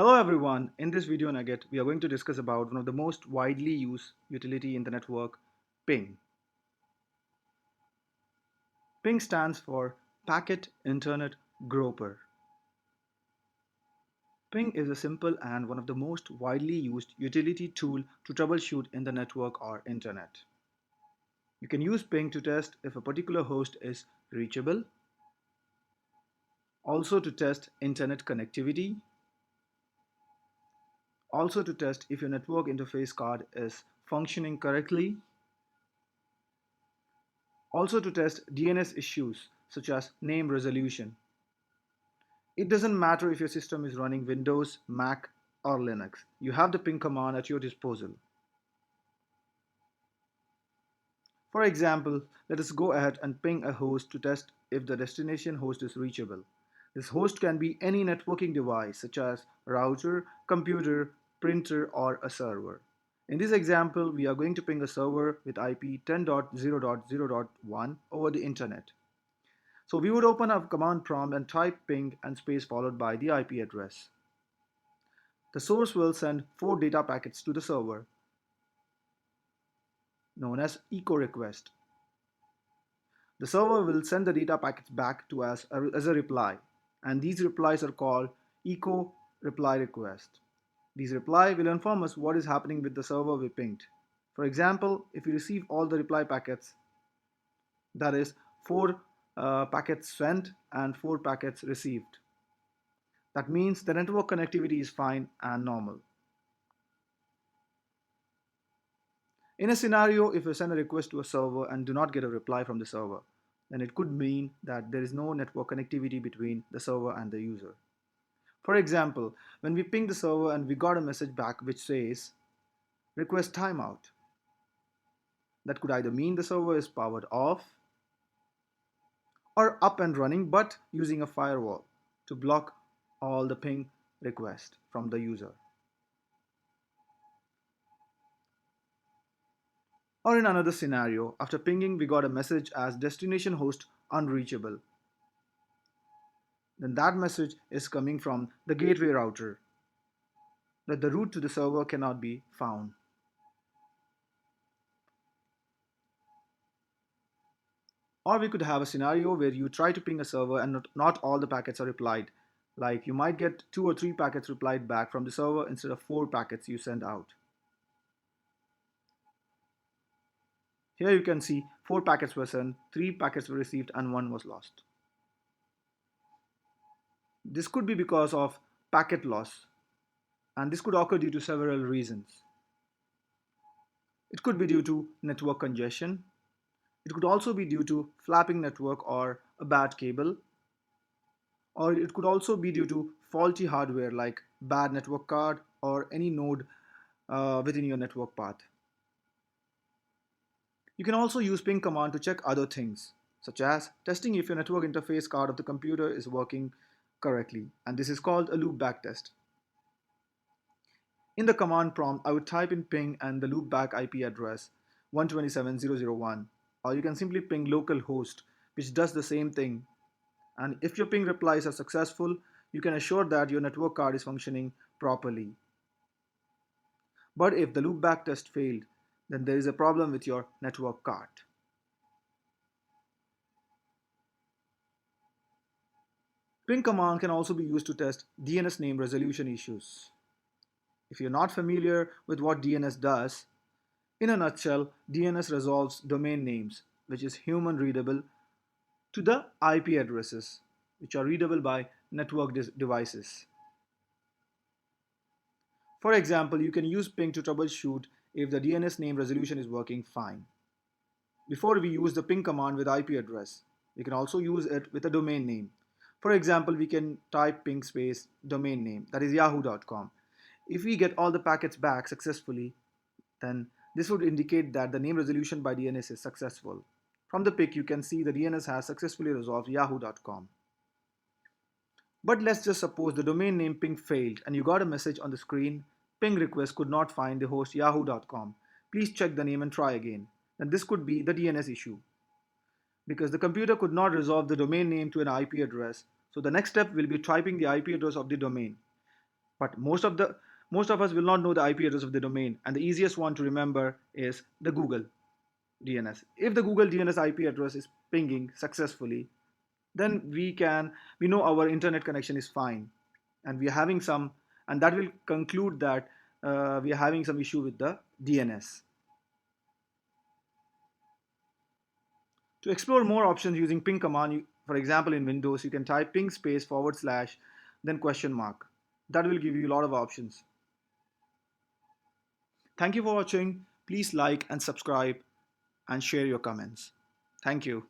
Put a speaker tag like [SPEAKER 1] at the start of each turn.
[SPEAKER 1] Hello everyone, in this video nugget we are going to discuss about one of the most widely used utility in the network, ping. Ping stands for Packet Internet Grouper. Ping is a simple and one of the most widely used utility tool to troubleshoot in the network or internet. You can use ping to test if a particular host is reachable, also to test internet connectivity, also to test if your network interface card is functioning correctly, also to test DNS issues such as name resolution. It doesn't matter if your system is running Windows, Mac, or Linux. You have the ping command at your disposal. For example, let us go ahead and ping a host to test if the destination host is reachable. This host can be any networking device such as router, computer, printer, or a server. In this example, we are going to ping a server with IP 10.0.0.1 over the internet. So we would open up command prompt and type ping and space followed by the IP address. The source will send 4 data packets to the server, known as echo request. The server will send the data packets back to us as a reply, and these replies are called echo reply request. These reply will inform us what is happening with the server we pinged. For example, if we receive all the reply packets, that is 4 packets sent and 4 packets received. That means the network connectivity is fine and normal. In a scenario, if you send a request to a server and do not get a reply from the server, then it could mean that there is no network connectivity between the server and the user. For example, when we ping the server and we got a message back which says, request timeout, that could either mean the server is powered off or up and running but using a firewall to block all the ping requests from the user. Or in another scenario, after pinging we got a message as destination host unreachable. Then that message is coming from the gateway router that the route to the server cannot be found. Or we could have a scenario where you try to ping a server and not all the packets are replied. Like you might get 2 or 3 packets replied back from the server instead of 4 packets you send out. Here you can see 4 packets were sent, 3 packets were received, and 1 was lost. This could be because of packet loss, and this could occur due to several reasons. It could be due to network congestion. It could also be due to flapping network or a bad cable. Or it could also be due to faulty hardware like bad network card or any node within your network path. You can also use ping command to check other things, such as testing if your network interface card of the computer is working correctly, and this is called a loopback test. In the command prompt, I would type in ping and the loopback IP address 127.0.0.1, or you can simply ping localhost, which does the same thing. And if your ping replies are successful, you can assure that your network card is functioning properly. But if the loopback test failed, then there is a problem with your network card. Ping command can also be used to test DNS name resolution issues. If you're not familiar with what DNS does, in a nutshell, DNS resolves domain names, which is human readable, to the IP addresses, which are readable by network devices. For example, you can use ping to troubleshoot if the DNS name resolution is working fine. Before we use the ping command with IP address, we can also use it with a domain name. For example, we can type ping space domain name, that is yahoo.com. If we get all the packets back successfully, then this would indicate that the name resolution by DNS is successful. From the pic, you can see the DNS has successfully resolved yahoo.com. But let's just suppose the domain name ping failed and you got a message on the screen, ping request could not find the host yahoo.com. Please check the name and try again. And this could be the DNS issue, because the computer could not resolve the domain name to an IP address. So the next step will be typing the IP address of the domain. But most of us will not know the IP address of the domain, and the easiest one to remember is the Google DNS. If the Google DNS IP address is pinging successfully, then we know our internet connection is fine, and we are having some, and that will conclude that we are having some issue with the DNS. To explore more options using ping command, for example in Windows, you can type ping space forward slash then question mark. That will give you a lot of options. Thank you for watching. Please like and subscribe and share your comments. Thank you.